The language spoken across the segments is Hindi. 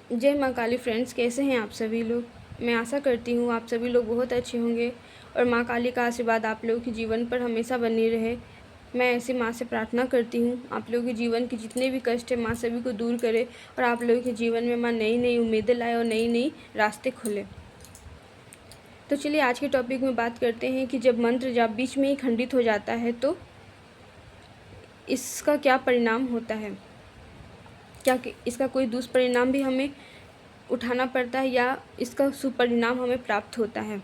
जय माँ काली फ्रेंड्स, कैसे हैं आप सभी लोग। मैं आशा करती हूँ आप सभी लोग बहुत अच्छे होंगे और माँ काली का आशीर्वाद आप लोगों के जीवन पर हमेशा बनी रहे। मैं ऐसी माँ से प्रार्थना करती हूँ आप लोगों के जीवन के जितने भी कष्ट है माँ सभी को दूर करे और आप लोगों के जीवन में माँ नई नई उम्मीदें लाए और नई नई रास्ते खोले। तो चलिए आज के टॉपिक में बात करते हैं कि जब मंत्र जाप बीच में ही खंडित हो जाता है तो इसका क्या परिणाम होता है। क्या इसका कोई दुष्परिणाम भी हमें उठाना पड़ता है या इसका सुपरिणाम हमें प्राप्त होता है।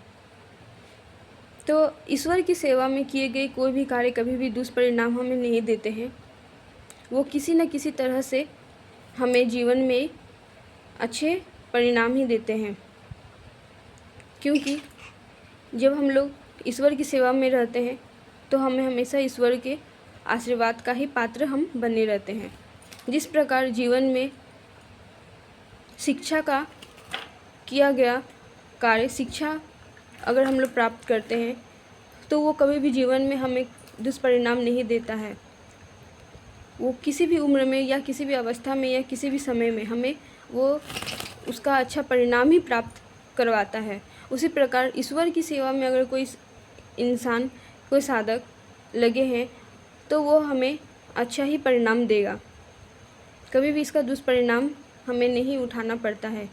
तो ईश्वर की सेवा में किए गए कोई भी कार्य कभी भी दुष्परिणाम हमें नहीं देते हैं। वो किसी न किसी तरह से हमें जीवन में अच्छे परिणाम ही देते हैं, क्योंकि जब हम लोग ईश्वर की सेवा में रहते हैं तो हमें हमेशा ईश्वर के आशीर्वाद का ही पात्र हम बने रहते हैं। जिस प्रकार जीवन में शिक्षा का किया गया कार्य, शिक्षा अगर हम लोग प्राप्त करते हैं तो वो कभी भी जीवन में हमें दुष्परिणाम नहीं देता है। वो किसी भी उम्र में या किसी भी अवस्था में या किसी भी समय में हमें वो उसका अच्छा परिणाम ही प्राप्त करवाता है। उसी प्रकार ईश्वर की सेवा में अगर कोई इंसान, कोई साधक लगे हैं तो वो हमें अच्छा ही परिणाम देगा। कभी भी इसका दुष्परिणाम हमें नहीं उठाना पड़ता है।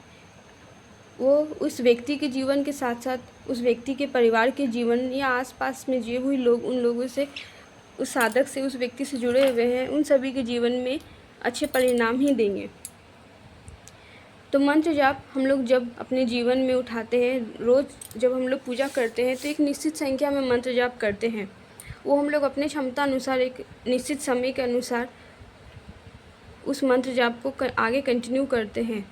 वो उस व्यक्ति के जीवन के साथ साथ उस व्यक्ति के परिवार के जीवन या आसपास में जो हुए लोग, उन लोगों से, उस साधक से, उस व्यक्ति से जुड़े हुए हैं, उन सभी के जीवन में अच्छे परिणाम ही देंगे। तो मंत्र जाप हम लोग जब अपने जीवन में उठाते हैं, रोज़ जब हम लोग पूजा करते हैं तो एक निश्चित संख्या में मंत्र जाप करते हैं। वो हम लोग अपने क्षमता अनुसार एक निश्चित समय के अनुसार उस मंत्र जाप को आगे कंटिन्यू करते हैं।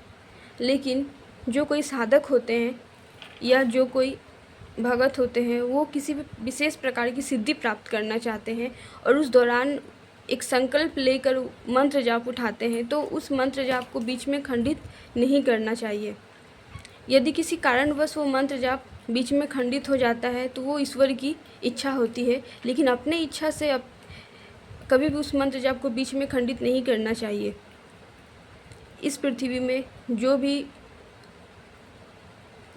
लेकिन जो कोई साधक होते हैं या जो कोई भगत होते हैं वो किसी भी विशेष प्रकार की सिद्धि प्राप्त करना चाहते हैं और उस दौरान एक संकल्प लेकर मंत्र जाप उठाते हैं तो उस मंत्र जाप को बीच में खंडित नहीं करना चाहिए। यदि किसी कारणवश वो मंत्र जाप बीच में खंडित हो जाता है तो वो ईश्वर की इच्छा होती है, लेकिन अपने इच्छा से कभी भी उस मंत्र जाप को बीच में खंडित नहीं करना चाहिए। इस पृथ्वी में जो भी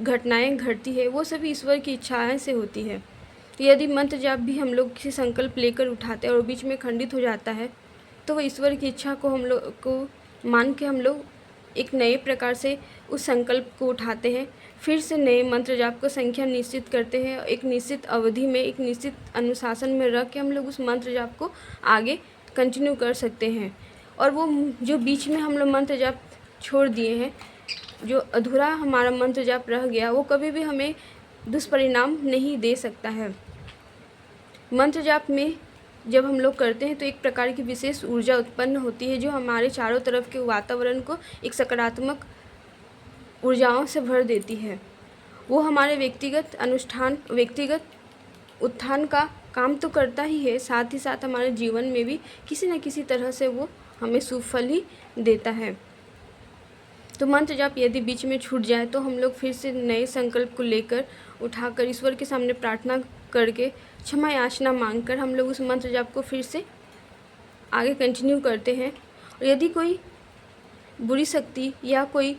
घटनाएं घटती है वो सभी ईश्वर की इच्छाएं से होती है। तो यदि मंत्र जाप भी हम लोग किसी संकल्प लेकर उठाते हैं और बीच में खंडित हो जाता है तो वह ईश्वर की इच्छा को हम लोग को मान के हम लोग एक नए प्रकार से उस संकल्प को उठाते हैं, फिर से नए मंत्र जाप को संख्या निश्चित करते हैं। एक निश्चित अवधि में, एक निश्चित अनुशासन में रख के हम लोग उस मंत्र जाप को आगे कंटिन्यू कर सकते हैं। और वो जो बीच में हम लोग मंत्र जाप छोड़ दिए हैं, जो अधूरा हमारा मंत्र जाप रह गया, वो कभी भी हमें दुष्परिणाम नहीं दे सकता है। मंत्र जाप में जब हम लोग करते हैं तो एक प्रकार की विशेष ऊर्जा उत्पन्न होती है जो हमारे चारों तरफ के वातावरण को एक सकारात्मक ऊर्जाओं से भर देती है। वो हमारे व्यक्तिगत उत्थान का काम तो करता ही है, साथ ही साथ हमारे जीवन में भी किसी न किसी तरह से वो हमें सुफल ही देता है। तो मंत्र जाप यदि बीच में छूट जाए तो हम लोग फिर से नए संकल्प को लेकर उठाकर ईश्वर के सामने प्रार्थना करके क्षमा याचना मांगकर हम लोग उस मंत्र जाप को फिर से आगे कंटिन्यू करते हैं। और यदि कोई बुरी शक्ति या कोई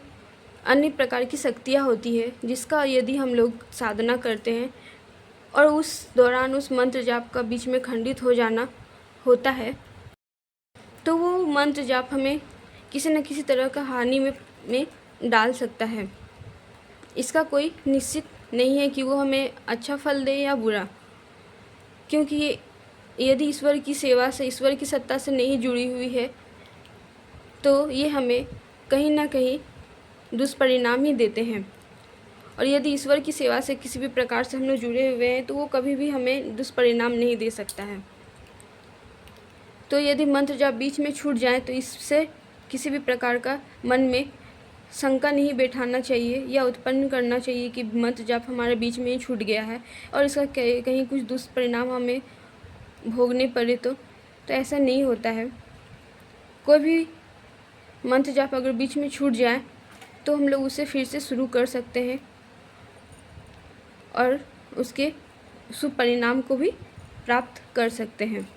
अन्य प्रकार की शक्तियाँ होती है जिसका यदि हम लोग साधना करते हैं और उस दौरान उस मंत्र जाप का बीच में खंडित हो जाना होता है तो वो मंत्र जाप हमें किसी न किसी तरह का हानि में डाल सकता है। इसका कोई निश्चित नहीं है कि वो हमें अच्छा फल दे या बुरा, क्योंकि ये यदि ईश्वर की सेवा से, ईश्वर की सत्ता से नहीं जुड़ी हुई है तो ये हमें कहीं ना कहीं दुष्परिणाम ही देते हैं। और यदि ईश्वर की सेवा से किसी भी प्रकार से हम लोग जुड़े हुए हैं तो वो कभी भी हमें दुष्परिणाम नहीं दे सकता है। तो यदि मंत्र जाप बीच में छूट जाए तो इससे किसी भी प्रकार का मन में शंका नहीं बैठाना चाहिए या उत्पन्न करना चाहिए कि मंत्र जाप हमारे बीच में ही छूट गया है और इसका कहीं कुछ दुष्परिणाम हमें भोगने पड़े तो ऐसा नहीं होता है। कोई भी मंत्र जाप अगर बीच में छूट जाए तो हम लोग उसे फिर से शुरू कर सकते हैं और उसके शुभ परिणाम को भी प्राप्त कर सकते हैं।